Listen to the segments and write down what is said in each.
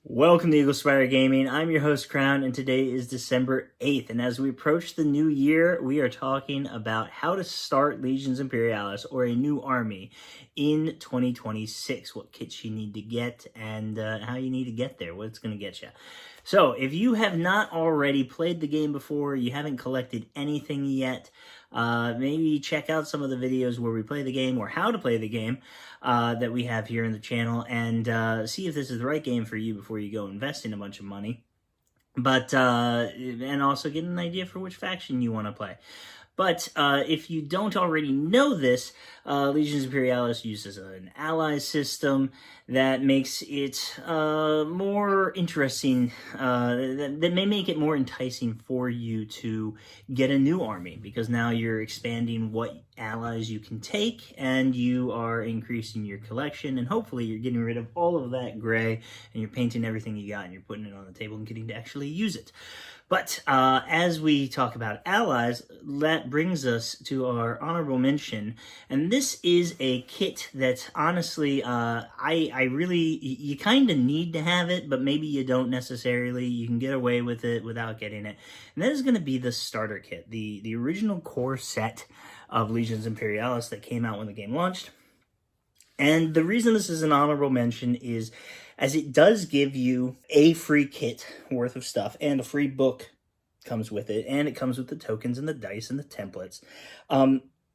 Welcome to Eagle Spire Gaming. I'm your host, Crown, and today is December 8th. And as we approach the new year, we are talking about how to start Legions Imperialis, or a new army, in 2026. What kits you need to get, and how you need to get there, what it's going to get you. So, if you have not already played the game before, you haven't collected anything yet, maybe check out some of the videos where we play the game, or how to play the game, that we have here in the channel, and see if this is the right game for you before you go investing a bunch of money. But, and also get an idea for which faction you want to play. But if you don't already know this, Legions Imperialis uses an ally system that makes it more interesting, that may make it more enticing for you to get a new army, because now you're expanding what allies you can take, and you are increasing your collection, and hopefully you're getting rid of all of that gray, and you're painting everything you got, and you're putting it on the table and getting to actually use it. But as we talk about allies, that brings us to our honorable mention, and this is a kit that honestly, I really, you kind of need to have it, but maybe you don't necessarily. You can get away with it without getting it, and that is going to be the starter kit, the original core set of Legions Imperialis that came out when the game launched. And the reason this is an honorable mention is as it does give you a free kit worth of stuff, and a free book comes with it, and it comes with the tokens and the dice and the templates.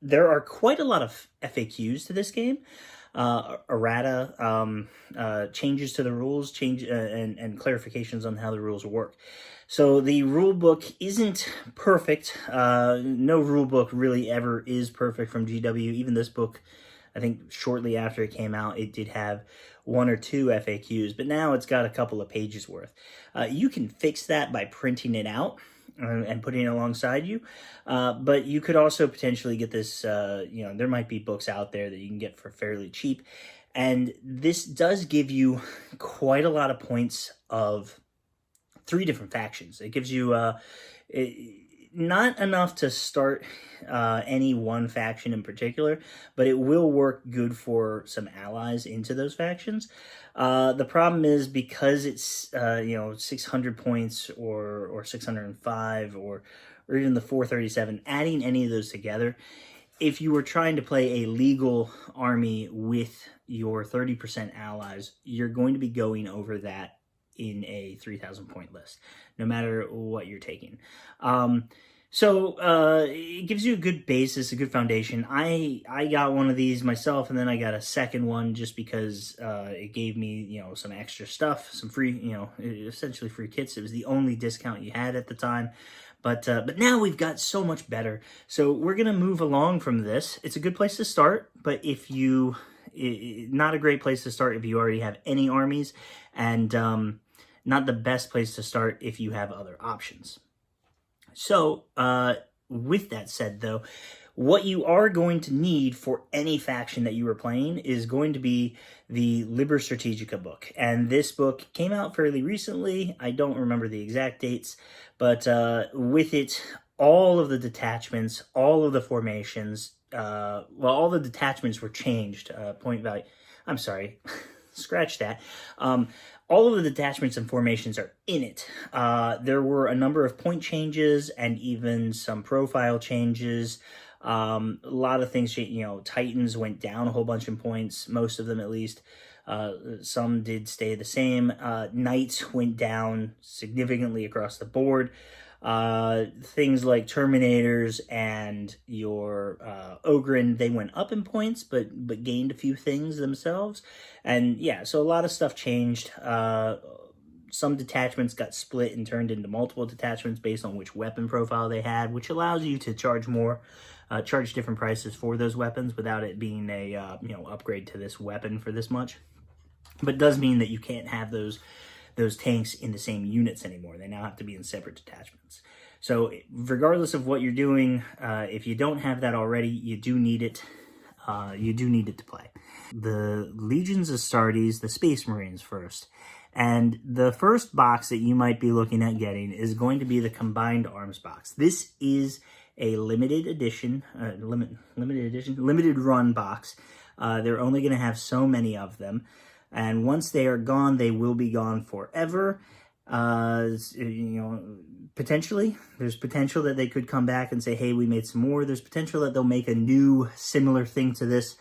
There are quite a lot of FAQs to this game. Errata, changes to the rules, and clarifications on how the rules work. So the rule book isn't perfect. No rule book really ever is perfect from GW. Even this book, I think shortly after it came out, it did have one or two FAQs, but now it's got a couple of pages worth. You can fix that by printing it out and putting it alongside you, but you could also potentially get this, there might be books out there that you can get for fairly cheap, and this does give you quite a lot of points of 3 different factions. It gives you not enough to start any one faction in particular, but it will work good for some allies into those factions. The problem is, because it's 600 points or 605 or even the 437, adding any of those together, if you were trying to play a legal army with your 30% allies, you're going to be going over that in a 3,000 point list, no matter what you're taking. So it gives you a good basis, a good foundation. I got one of these myself, and then I got a second one just because it gave me, some extra stuff, some free, essentially free kits. It was the only discount you had at the time. But now we've got so much better. So we're going to move along from this. It's a good place to start, but if you, not a great place to start if you already have any armies, and not the best place to start if you have other options. So, with that said, though, what you are going to need for any faction that you are playing is going to be the Liber Strategica book. And this book came out fairly recently. I don't remember the exact dates, but with it, all of the detachments, all of the formations, all the detachments were changed, point value. I'm sorry, scratch that. All of the detachments and formations are in it. There were a number of point changes and even some profile changes. A lot of things, Titans went down a whole bunch in points, most of them at least. Some did stay the same. Knights went down significantly across the board. Things like Terminators and your Ogren, they went up in points, but gained a few things themselves. And yeah, so a lot of stuff changed. Some detachments got split and turned into multiple detachments based on which weapon profile they had, which allows you to charge more, charge different prices for those weapons without it being a upgrade to this weapon for this much. But it does mean that you can't have those tanks in the same units anymore. They now have to be in separate detachments. So regardless of what you're doing, if you don't have that already, you do need it. You do need it to play. The Legions Astartes, the Space Marines first. And the first box that you might be looking at getting is going to be the Combined Arms box. This is a limited edition, limited run box. They're only going to have so many of them. And once they are gone, they will be gone forever. Potentially, there's potential that they could come back and say, hey, we made some more. There's potential that they'll make a new similar thing to this.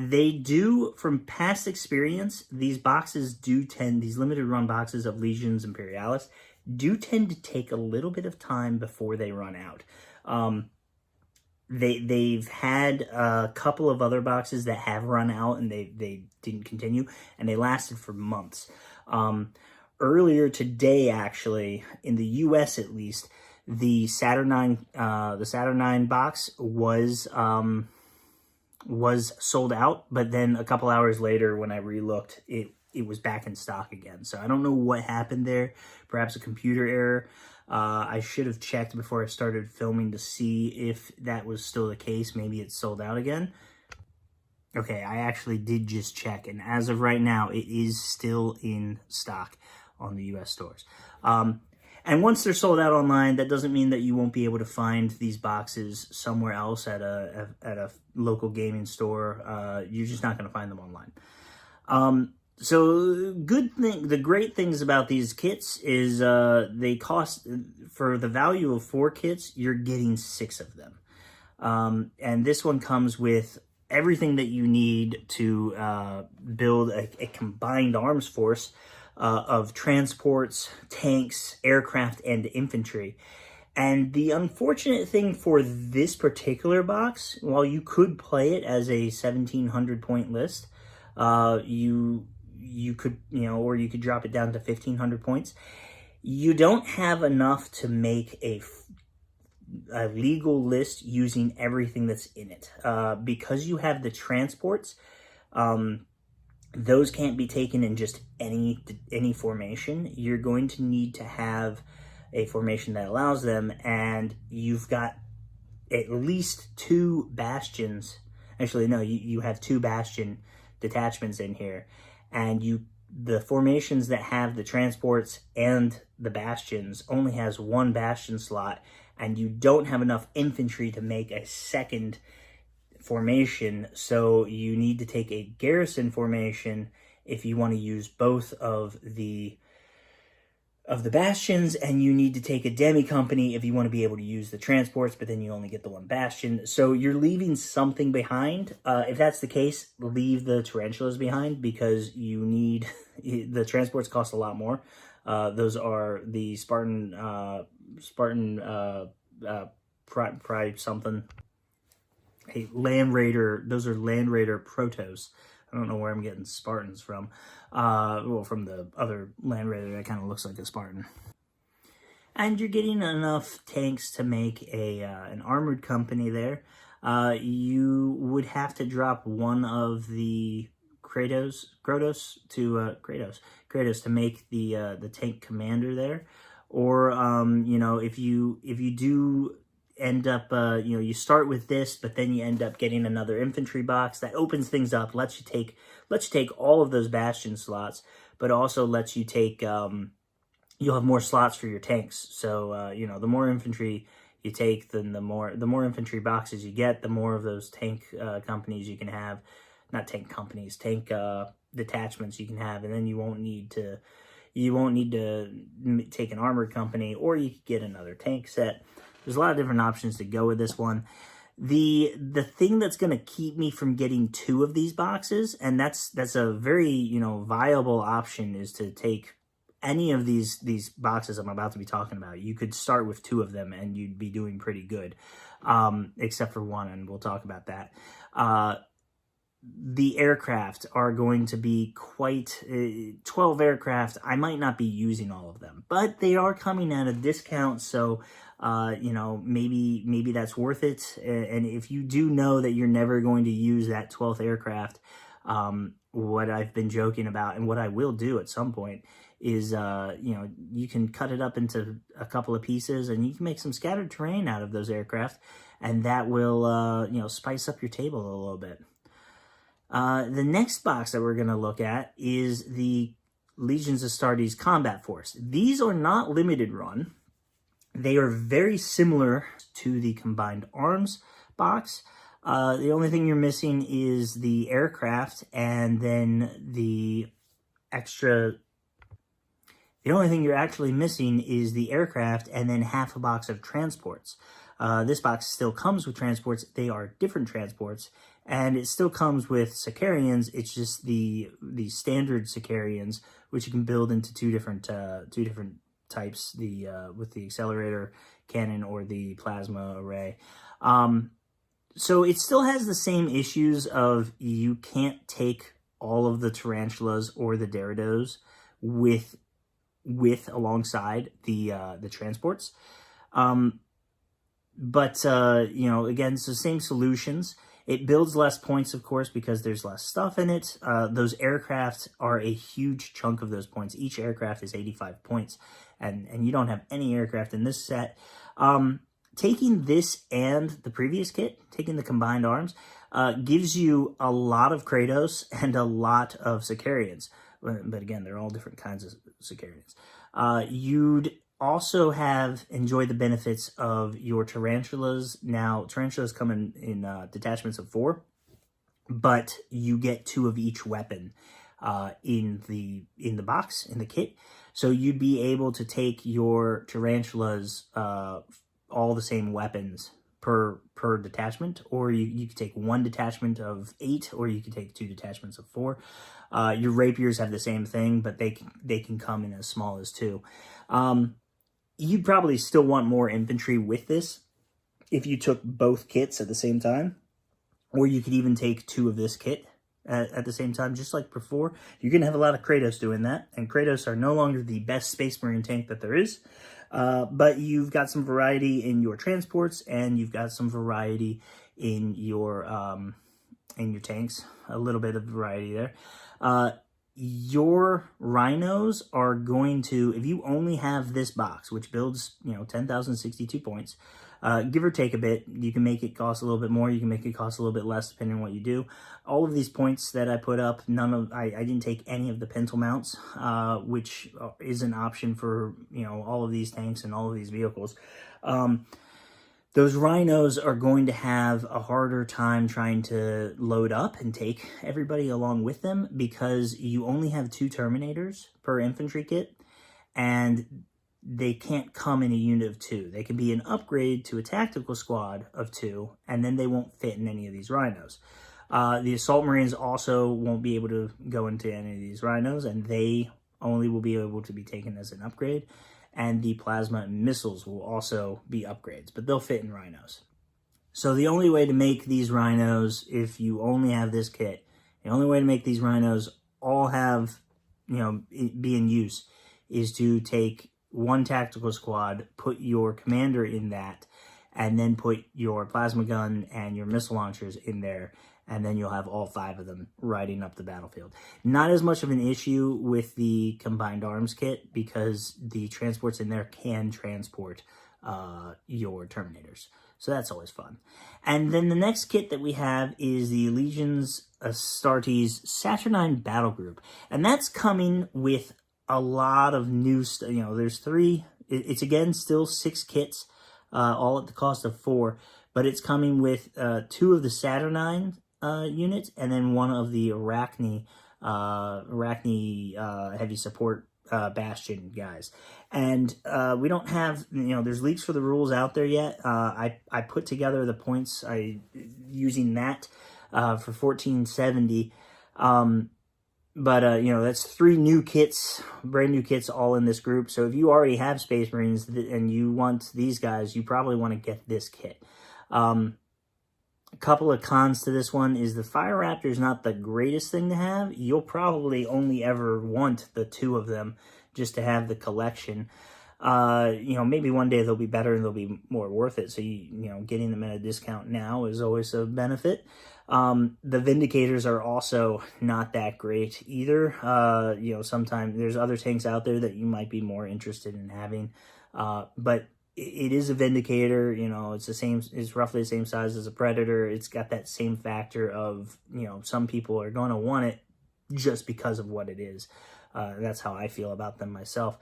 They do, from past experience, these limited run boxes of Legions Imperialis do tend to take a little bit of time before they run out. They've had a couple of other boxes that have run out and they didn't continue, and they lasted for months. Earlier today, actually, in the US at least, the Saturnine box was sold out, but then a couple hours later when I re-looked, it was back in stock again. So I don't know what happened there. Perhaps a computer error. I should have checked before I started filming to see if that was still the case. Maybe it's sold out again. Okay, I actually did just check, and as of right now, it is still in stock on the US stores. And once they're sold out online, that doesn't mean that you won't be able to find these boxes somewhere else at a local gaming store. You're just not going to find them online. So the great things about these kits is they cost, for the value of 4 kits, you're getting 6 of them. And this one comes with everything that you need to build a combined arms force of transports, tanks, aircraft, and infantry. And the unfortunate thing for this particular box, while you could play it as a 1,700 point list, you could, or you could drop it down to 1,500 points. You don't have enough to make a legal list using everything that's in it. Because you have the transports, those can't be taken in just any formation. You're going to need to have a formation that allows them, and you've got at least 2 bastions. Actually, no, you have 2 bastion detachments in here, and the formations that have the transports and the bastions only has 1 bastion slot, and you don't have enough infantry to make a second formation, so you need to take a garrison formation if you want to use both of the bastions, and you need to take a demi company if you want to be able to use the transports, but then you only get the 1 bastion. So you're leaving something behind. If that's the case, leave the tarantulas behind, because you need the transports cost a lot more. Those are the Spartan Pride something. A Land Raider, those are Land Raider Protos. I don't know where I'm getting Spartans from. Well, from the other Land Raider that kind of looks like a Spartan. And you're getting enough tanks to make an armored company there. You would have to drop one of the Kratos to make the tank commander there. Or if you do end up, you start with this, but then you end up getting another infantry box that opens things up, lets you take all of those bastion slots, but also lets you take, you'll have more slots for your tanks. So, the more infantry you take, then the more infantry boxes you get, the more of those tank companies you can have. Not tank companies, tank detachments you can have, and then you won't need to take an armored company, or you could get another tank set. There's a lot of different options to go with this one. The thing that's going to keep me from getting 2 of these boxes, and that's a very viable option, is to take any of these boxes I'm about to be talking about. You could start with 2 of them and you'd be doing pretty good, except for one, and we'll talk about that. The aircraft are going to be quite 12 aircraft. I might not be using all of them, but they are coming at a discount, so maybe that's worth it. And if you do know that you're never going to use that 12th aircraft, what I've been joking about, and what I will do at some point, is you can cut it up into a couple of pieces, and you can make some scattered terrain out of those aircraft, and that will spice up your table a little bit. The next box that we're going to look at is the Legions Astartes Combat Force. These are not limited run. They are very similar to the Combined Arms box. The only thing you're missing is the aircraft, and then the only thing you're actually missing is the aircraft and then half a box of transports. This box still comes with transports. They are different transports, and it still comes with Sicarians. It's just the standard Sicarians, which you can build into two different types, with the accelerator cannon or the plasma array. So it still has the same issues of you can't take all of the tarantulas or the Deridos with alongside the transports. But you know, again, it's the same solutions. It builds less points, of course, because there's less stuff in it. Those aircraft are a huge chunk of those points. Each aircraft is 85 points, and you don't have any aircraft in this set. Taking this and the previous kit, taking the combined arms, gives you a lot of Kratos and a lot of Sicarians. But again, they're all different kinds of Sicarians. You'd also have enjoyed the benefits of your tarantulas. Now, tarantulas come in detachments of 4, but you get 2 of each weapon in the box, in the kit. So you'd be able to take your tarantulas, all the same weapons per detachment, or you could take 1 detachment of 8, or you could take 2 detachments of 4. Your rapiers have the same thing, but they can come in as small as 2. You'd probably still want more infantry with this if you took both kits at the same time, or you could even take 2 of this kit at the same time, just like before. You're going to have a lot of Kratos doing that, and Kratos are no longer the best Space Marine tank that there is, but you've got some variety in your transports, and you've got some variety in your tanks, a little bit of variety there. Your rhinos are going to, if you only have this box, which builds, 10,062 points, give or take a bit, you can make it cost a little bit more, you can make it cost a little bit less depending on what you do. All of these points that I put up, I didn't take any of the pintle mounts, which is an option for, all of these tanks and all of these vehicles. Those rhinos are going to have a harder time trying to load up and take everybody along with them, because you only have 2 Terminators per infantry kit, and they can't come in a unit of 2. They can be an upgrade to a tactical squad of 2, and then they won't fit in any of these rhinos. The Assault Marines also won't be able to go into any of these rhinos, and they only will be able to be taken as an upgrade. And the plasma missiles will also be upgrades, but they'll fit in rhinos. So the only way to make these rhinos, if you only have this kit, the only way to make these rhinos all have, be in use, is to take 1 tactical squad, put your commander in that, and then put your plasma gun and your missile launchers in there, and then you'll have all 5 of them riding up the battlefield. Not as much of an issue with the combined arms kit, because the transports in there can transport your Terminators. So that's always fun. And then the next kit that we have is the Legions Astartes Saturnine Battle Group. And that's coming with a lot of new stuff. There's 3, it's again still 6 kits, all at the cost of 4, but it's coming with 2 of the Saturnine units, and then 1 of the Arachne heavy support Bastion guys. And we don't have, there's leaks for the rules out there yet. I put together the points using that for 1470. But that's 3 new kits, brand new kits, all in this group. So if you already have Space Marines and you want these guys, you probably want to get this kit. A couple of cons to this one is the Fire Raptor is not the greatest thing to have. You'll probably only ever want the 2 of them just to have the collection. Maybe one day they'll be better and they'll be more worth it. So, getting them at a discount now is always a benefit. The Vindicators are also not that great either. Sometimes there's other tanks out there that you might be more interested in having. But it is a Vindicator, it's roughly the same size as a Predator. It's got that same factor of, some people are going to want it just because of what it is. That's how I feel about them myself.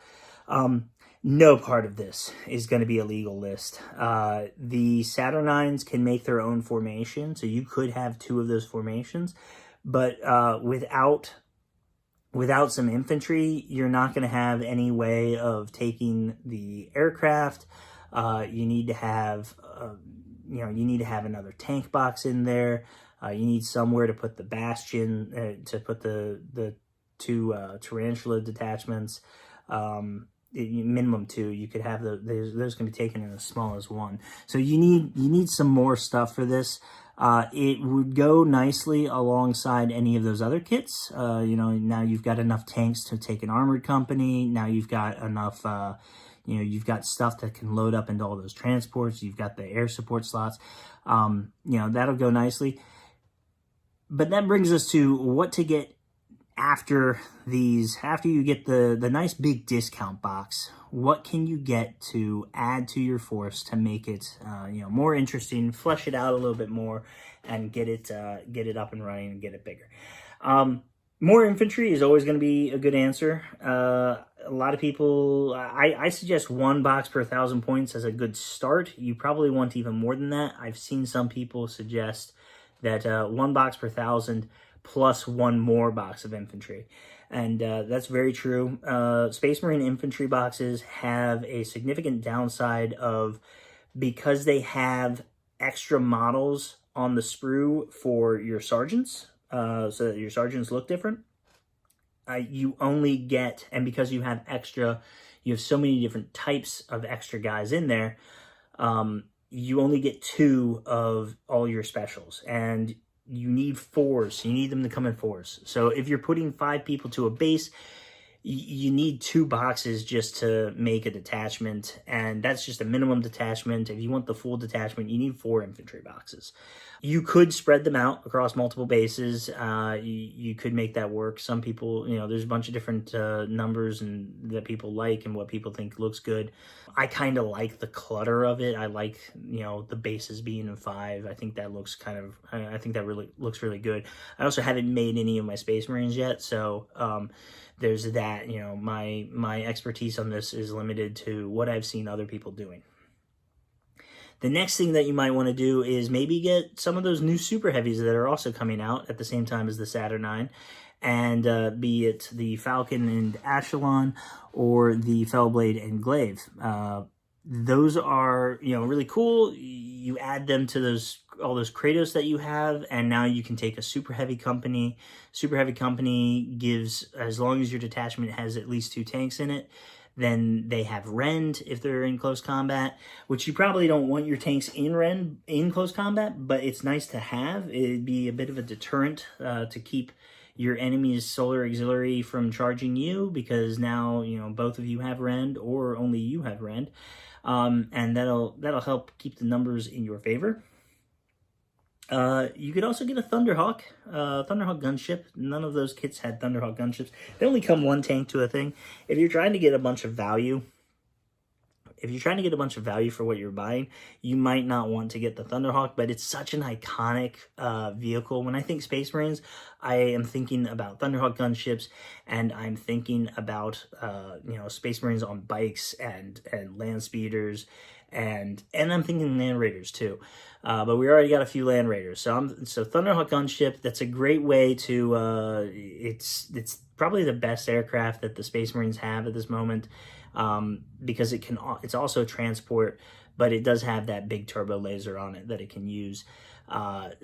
No part of this is going to be a legal list. The Saturnines can make their own formation, so you could have 2 of those formations, but without some infantry, you're not going to have any way of taking the aircraft. You need to have, you need to have another tank box in there. You need somewhere to put the bastion, to put the 2 tarantula detachments. Minimum 2. You could have those can be taken in as small as 1. So you need some more stuff for this. It would go nicely alongside any of those other kits. Now you've got enough tanks to take an armored company. Now you've got enough, you've got stuff that can load up into all those transports. You've got the air support slots. That'll go nicely. But that brings us to what to get after you get the nice big discount box. What can you get to add to your force to make it more interesting, flesh it out a little bit more, and get it up and running and get it bigger? More infantry is always going to be a good answer. A lot of people, I suggest 1 box per 1,000 points as a good start. You probably want even more than that. I've seen some people suggest that 1 box per 1,000 plus 1 more box of infantry. And that's very true. Space Marine infantry boxes have a significant downside of, because they have extra models on the sprue for your sergeants, so that your sergeants look different. You only get, and because you have so many different types of extra guys in there, you only get 2 of all your specials, and you need 4s. You need them to come in 4s. So if you're putting 5 people to a base, you need 2 boxes just to make a detachment, and that's just a minimum detachment. If you want the full detachment, you need 4 infantry boxes. You could spread them out across multiple bases. You could make that work. Some people, there's a bunch of different numbers and that people like and what people think looks good. I kind of like the clutter of it. I like, the bases being in 5. I think that looks I think that really looks really good. I also haven't made any of my Space Marines yet, so there's that. My expertise on this is limited to what I've seen other people doing. The next thing that you might want to do is maybe get some of those new super heavies that are also coming out at the same time as the Saturnine, and be it the Falcon and Echelon or the Fellblade and Glaive. Those are, really cool. You add them to all those Kratos that you have, and now you can take a super heavy company. Super heavy company gives, as long as your detachment has at least 2 tanks in it, then they have rend if they're in close combat, which you probably don't want your tanks in rend in close combat, but it's nice to have. It'd be a bit of a deterrent to keep your enemy's solar auxiliary from charging you, because now, both of you have rend, or only you have rend. And that'll help keep the numbers in your favor. You could also get a Thunderhawk gunship. None of those kits had Thunderhawk gunships. They only come 1 tank to a thing. If you're trying to get a bunch of value, for what you're buying, you might not want to get the Thunderhawk, but it's such an iconic vehicle. When I think Space Marines, I am thinking about Thunderhawk gunships, and I'm thinking about Space Marines on bikes and land speeders, and I'm thinking Land Raiders too. But we already got a few Land Raiders, so Thunderhawk gunship. That's a great way to. It's probably the best aircraft that the Space Marines have at this moment, because it's also transport, but it does have that big turbo laser on it that it can use.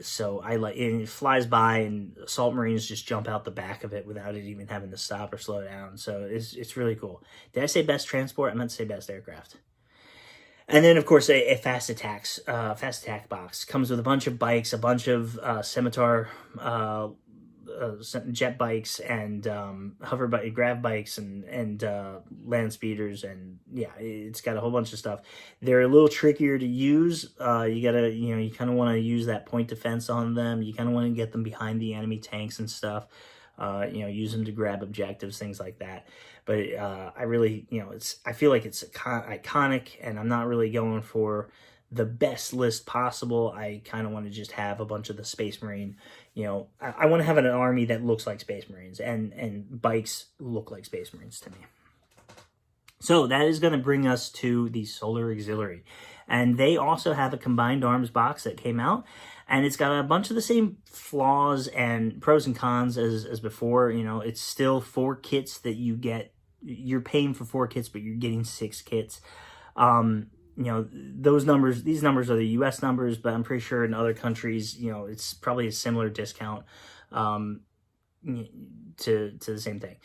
So I like it. It flies by, and Assault Marines just jump out the back of it without it even having to stop or slow down. So it's really cool. Did I say best transport? I meant to say best aircraft. And then, of course, a fast attack box comes with a bunch of bikes, a bunch of scimitar jet bikes, and grav bikes, and land speeders, and yeah, it's got a whole bunch of stuff. They're a little trickier to use. You kind of want to use that point defense on them. You kind of want to get them behind the enemy tanks and stuff. Use them to grab objectives, things like that. But I really, I feel like it's iconic, and I'm not really going for the best list possible. I kind of want to just have a bunch of the Space Marine, I want to have an army that looks like Space Marines, and bikes look like Space Marines to me. So that is going to bring us to the Solar Auxiliary. And they also have a combined arms box that came out. And it's got a bunch of the same flaws and pros and cons as before. You know, it's still 4 kits that you get. You're paying for 4 kits, but you're getting 6 kits. You know, these numbers are the US numbers, but I'm pretty sure in other countries, you know, it's probably a similar discount to the same thing.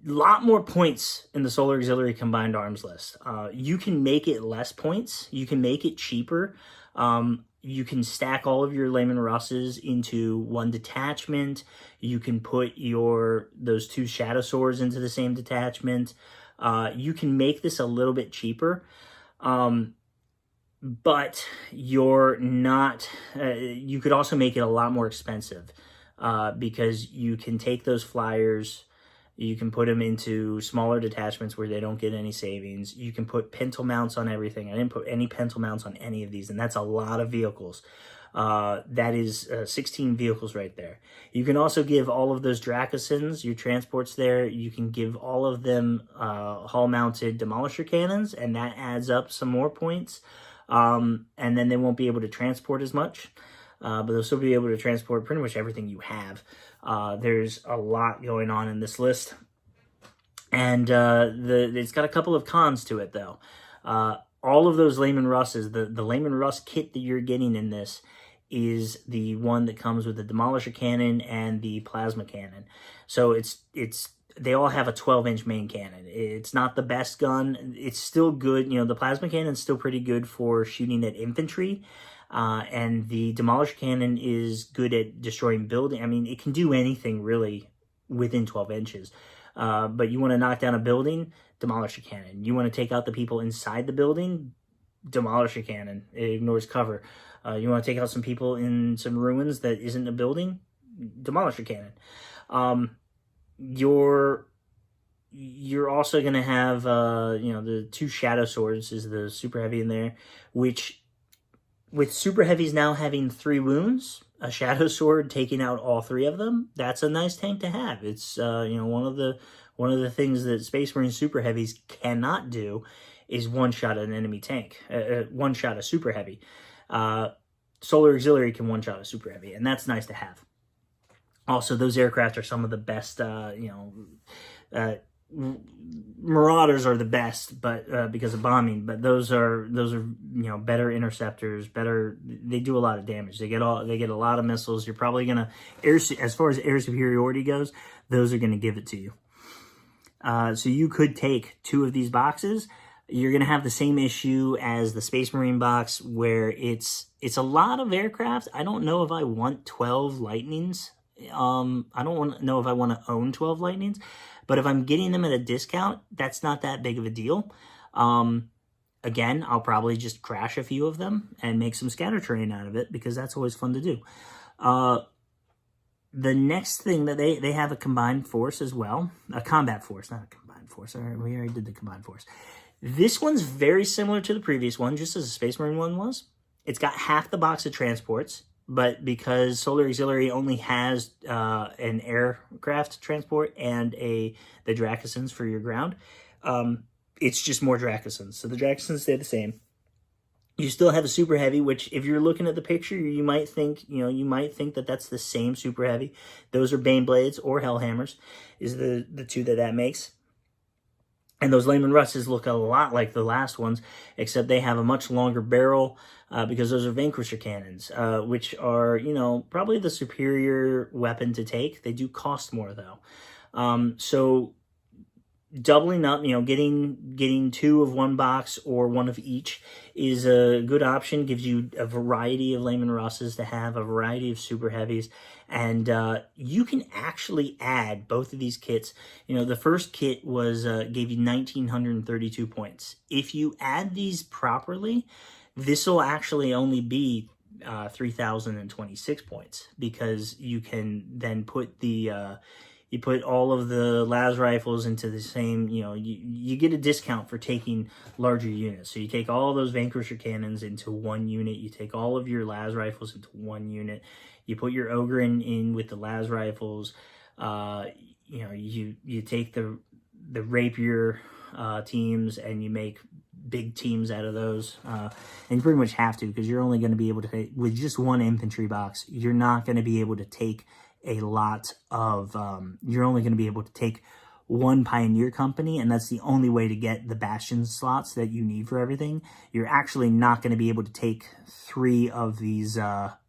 Lot more points in the Solar Auxiliary combined arms list. You can make it less points. You can make it cheaper. You can stack all of your Leman Russes into 1 detachment. You can put those 2 Shadow Swords into the same detachment. You can make this a little bit cheaper. But you're not, you could also make it a lot more expensive, because you can take those flyers, you can put them into smaller detachments where they don't get any savings. You can put pintle mounts on everything. I didn't put any pintle mounts on any of these, and that's a lot of vehicles. That is 16 vehicles right there. You can also give all of those Dracosins, your transports there, you can give all of them hull-mounted Demolisher Cannons, and that adds up some more points. And then they won't be able to transport as much, but they'll still be able to transport pretty much everything you have. There's a lot going on in this list, and it's got a couple of cons to it, though. All of those Leman Russes, the Leman Russ kit that you're getting in this is the one that comes with the Demolisher Cannon and the Plasma Cannon. So they all have a 12-inch main cannon. It's not the best gun. It's still good. You know, the Plasma Cannon's still pretty good for shooting at infantry. And the Demolisher Cannon is good at destroying buildings. I mean, it can do anything, really, within 12 inches. But you want to knock down a building, Demolisher Cannon. You want to take out the people inside the building, Demolisher Cannon. It ignores cover. You want to take out some people in some ruins that isn't a building, Demolisher Cannon. You're also going to have, you know, the 2 Shadow Swords is the Super Heavy in there, which, with Super Heavies now having 3 wounds, a Shadow Sword taking out all 3 of them, that's a nice tank to have. It's, you know, one of the things that Space Marine Super Heavies cannot do is one-shot an enemy tank, one-shot a Super Heavy. Solar Auxiliary can one-shot a Super Heavy, and that's nice to have. Also, those aircraft are some of the best, you know, Marauders are the best, but because of bombing. But those are you know, better interceptors, they do a lot of damage. They get a lot of missiles. You're probably gonna as far as air superiority goes, those are gonna give it to you. So you could take 2 of these boxes. You're gonna have the same issue as the Space Marine box, where it's a lot of aircraft. I don't know if I want 12 Lightnings. I don't know if I want to own 12 Lightnings, but if I'm getting them at a discount, that's not that big of a deal. Again, I'll probably just crash a few of them and make some scatter terrain out of it, because that's always fun to do. The next thing that they have a combined force as well, a combat force, not a combined force. All right, we already did the combined force. This one's very similar to the previous one, just as the Space Marine one was. It's got half the box of transports, but because Solar Auxiliary only has an aircraft transport and the Dracosins for your ground, it's just more Dracosins. So the Dracosins stay the same. You still have a Super Heavy, which if you're looking at the picture, you might think that that's the same Super Heavy. Those are Baneblades or Hellhammers, is the 2 that makes. And those Leman Russes look a lot like the last ones, except they have a much longer barrel, because those are Vanquisher Cannons, which are, you know, probably the superior weapon to take. They do cost more, though. So doubling up, you know, getting 2 of one box or 1 of each is a good option. Gives you a variety of Leman Russes to have, a variety of Super Heavies, and you can actually add both of these kits. You know, the first kit was gave you 1,932 points. If you add these properly, this will actually only be 3,026 points, because you can then put you put all of the las rifles into the same, you know, you get a discount for taking larger units. So you take all those Vanquisher Cannons into 1 unit, you take all of your las rifles into 1 unit, you put your Ogre in with the las rifles, you know, you take the rapier teams, and you make big teams out of those. And you pretty much have to, because you're only going to be able to, with just one infantry box, you're not going to be able to take a lot of, you're only going to be able to take one pioneer company, and that's the only way to get the bastion slots that you need for everything. You're actually not going to be able to take 3 of these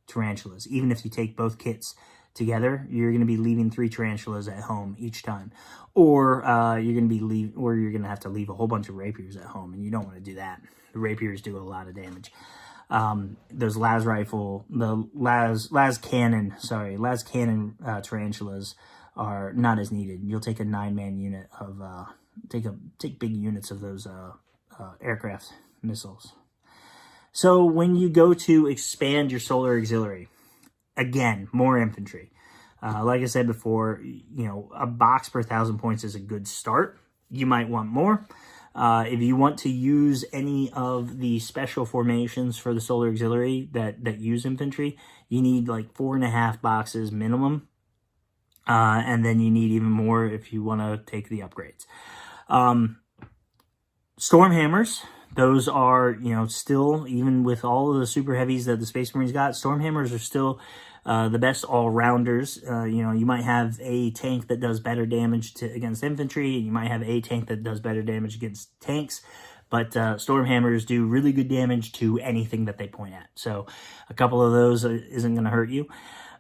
tarantulas. Even if you take both kits together, you're going to be leaving 3 tarantulas at home each time, or you're going to have to leave a whole bunch of rapiers at home, and you don't want to do that. The rapiers do a lot of damage. Those las cannon tarantulas are not as needed. You'll take a 9-man unit of take big units of those aircraft missiles. So when you go to expand your solar auxiliary, again, more infantry. Like I said before, a box per 1,000 points is a good start. You might want more. If you want to use any of the special formations for the solar auxiliary that use infantry, you need like 4.5 boxes minimum. And then you need even more if you want to take the upgrades. Storm hammers, those are, still, even with all of the super heavies that the Space Marines got, storm hammers are still the best all-rounders. You might have a tank that does better damage against infantry, and you might have a tank that does better damage against tanks, but storm hammers do really good damage to anything that they point at. So a couple of those isn't going to hurt you.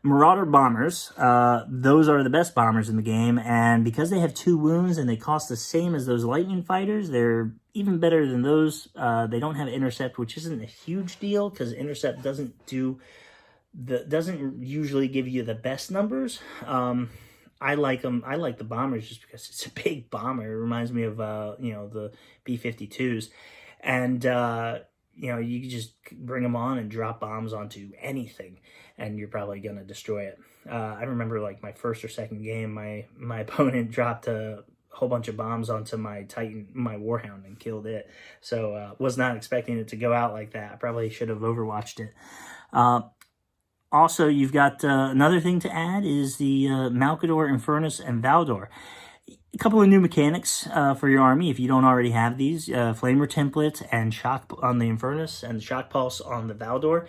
Marauder bombers, those are the best bombers in the game, and because they have 2 wounds and they cost the same as those lightning fighters, they're even better than those. They don't have intercept, which isn't a huge deal, because intercept doesn't usually give you the best numbers. I like them. I like the bombers just because it's a big bomber. It reminds me of the B-52s, and you can just bring them on and drop bombs onto anything, and you're probably going to destroy it. I remember, like, my first or second game, my opponent dropped a whole bunch of bombs onto my Titan, my Warhound, and killed it. So was not expecting it to go out like that. I probably should have overwatched it. Also, you've got another thing to add is the Malcador, Infernus, and Valdor. A couple of new mechanics for your army if you don't already have these. Flamer template and shock on the Infernus and shock pulse on the Valdor.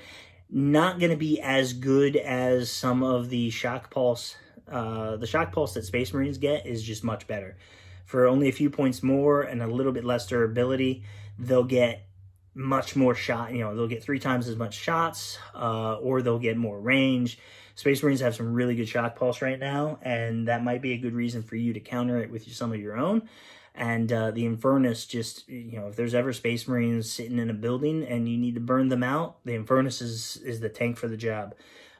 Not going to be as good as some of the shock pulse. The shock pulse that Space Marines get is just much better. For only a few points more and a little bit less durability, they'll get much more shot. They'll get 3 times as much shots, or they'll get more range. Space Marines have some really good shock pulse right now, and that might be a good reason for you to counter it with some of your own. And the Infernus, just, if there's ever Space Marines sitting in a building and you need to burn them out, the Infernus is the tank for the job.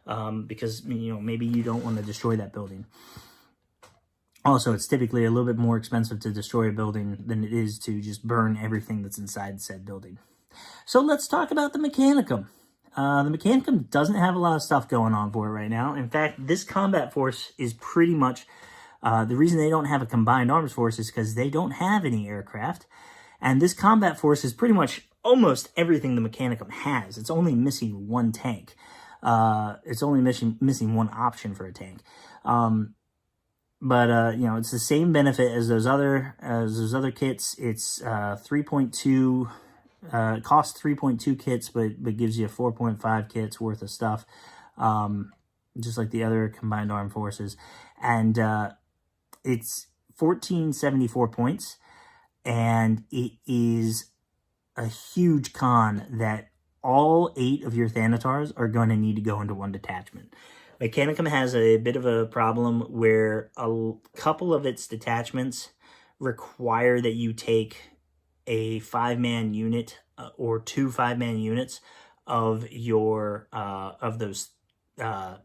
Because, maybe you don't want to destroy that building. Also, it's typically a little bit more expensive to destroy a building than it is to just burn everything that's inside said building. So let's talk about the Mechanicum. The Mechanicum doesn't have a lot of stuff going on for it right now. In fact, this combat force is pretty much... the reason they don't have a combined arms force is because they don't have any aircraft. And this combat force is pretty much almost everything the Mechanicum has. It's only missing 1 tank. It's only missing 1 option for a tank. It's the same benefit as those other kits. It's 3.2... it costs 3.2 kits, but gives you 4.5 kits worth of stuff, just like the other combined armed forces. And it's 1474 points, and it is a huge con that all 8 of your Thanatars are going to need to go into 1 detachment. Mechanicum has a bit of a problem where a couple of its detachments require that you take a 5-man unit or 2 5-man units of your of those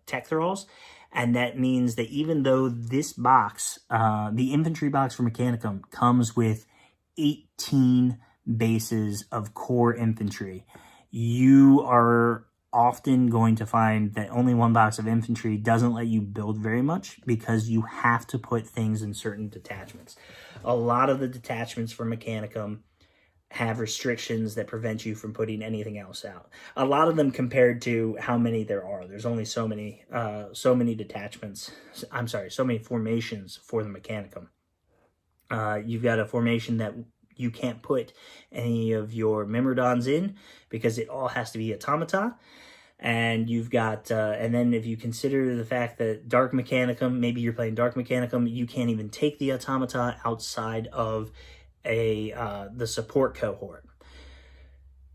tech thralls, and that means that even though this box, the infantry box for Mechanicum, comes with 18 bases of core infantry, you are often going to find that only 1 box of infantry doesn't let you build very much because you have to put things in certain detachments. A lot of the detachments for Mechanicum have restrictions that prevent you from putting anything else out. A lot of them compared to how many there are. There's only so many detachments. I'm sorry, so many formations for the Mechanicum. You've got a formation that you can't put any of your Myrmidons in because it all has to be automata. And you've got, and then if you consider the fact that Dark Mechanicum, maybe you're playing Dark Mechanicum, you can't even take the automata outside of the support cohort.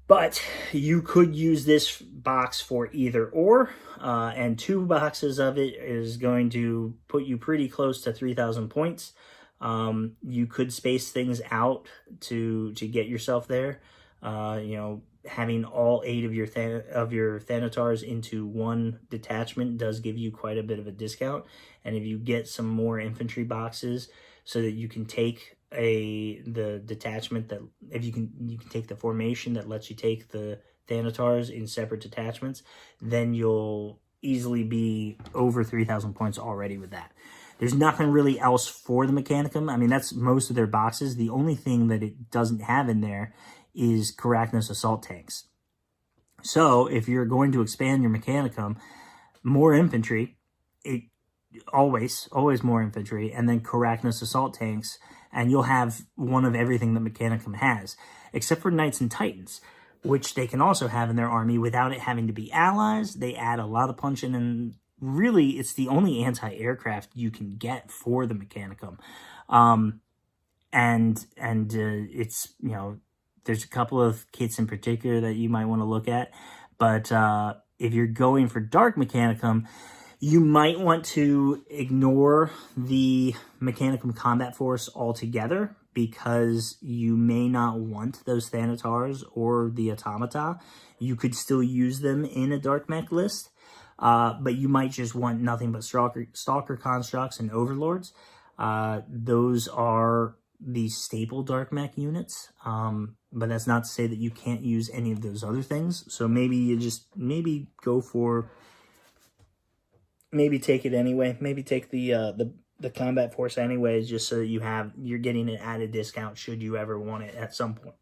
But you could use this box for either or, and 2 boxes of it is going to put you pretty close to 3,000 points. You could space things out to get yourself there. You know, having all 8 of your Thanatars into one detachment does give you quite a bit of a discount. And if you get some more infantry boxes so that you can take the detachment that, if you can take the formation that lets you take the Thanatars in separate detachments, then you'll easily be over 3,000 points already with that. There's nothing really else for the Mechanicum. I mean, that's most of their boxes. The only thing that it doesn't have in there is Carachnos assault tanks. So if you're going to expand your Mechanicum, more infantry, always more infantry, and then Carachnos assault tanks, and you'll have one of everything that Mechanicum has, except for Knights and Titans, which they can also have in their army without it having to be allies. They add a lot of punch in, and really it's the only anti-aircraft you can get for the Mechanicum. It's, you know, there's a couple of kits in particular that you might want to look at, but if you're going for Dark Mechanicum, you might want to ignore the Mechanicum combat force altogether, because you may not want those Thanatars or the automata. You could still use them in a Dark Mech list, but you might just want nothing but Stalker Constructs and Overlords. Those are the staple Dark Mech units, but that's not to say that you can't use any of those other things. So maybe you just, go for, take it anyway. Maybe take the combat force anyways, just so that you're getting it at a discount should you ever want it at some point.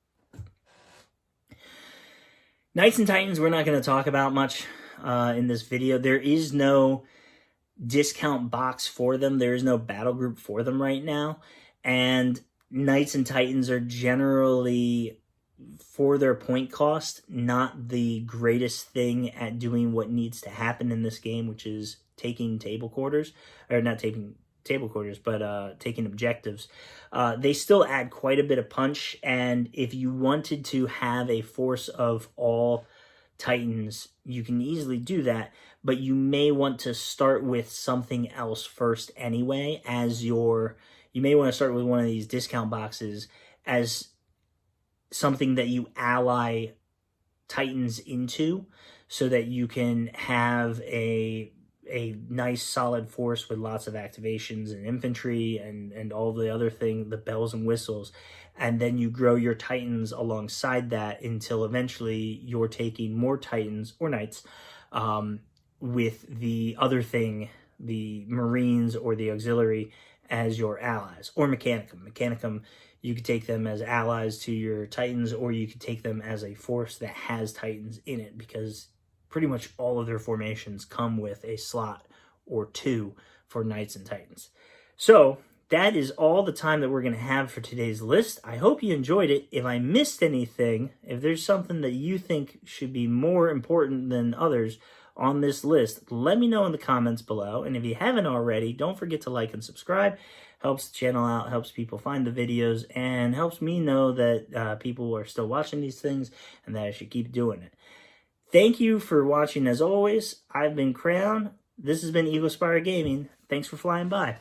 Knights and Titans, we're not going to talk about much in this video. There is no discount box for them. There is no battle group for them right now. And Knights and Titans are generally, for their point cost, not the greatest thing at doing what needs to happen in this game, which is taking table quarters, or not taking table quarters, but taking objectives. They still add quite a bit of punch, and if you wanted to have a force of all Titans, you can easily do that, but you may want to start with something else first anyway, you may want to start with one of these discount boxes as something that you ally Titans into, so that you can have a nice solid force with lots of activations and infantry and all the other thing, the bells and whistles, and then you grow your Titans alongside that until eventually you're taking more Titans or Knights with the other thing, the Marines or the Auxiliary, as your allies, or Mechanicum. Mechanicum, you could take them as allies to your Titans, or you could take them as a force that has Titans in it, because pretty much all of their formations come with a slot or 2 for Knights and Titans. So that is all the time that we're going to have for today's list. I hope you enjoyed it. If I missed anything, if there's something that you think should be more important than others on this list, let me know in the comments below. And if you haven't already, don't forget to like and subscribe. Helps the channel out, helps people find the videos, and helps me know that people are still watching these things and that I should keep doing it. Thank you for watching as always. I've been Crown. This has been Eagle Spire Gaming. Thanks for flying by.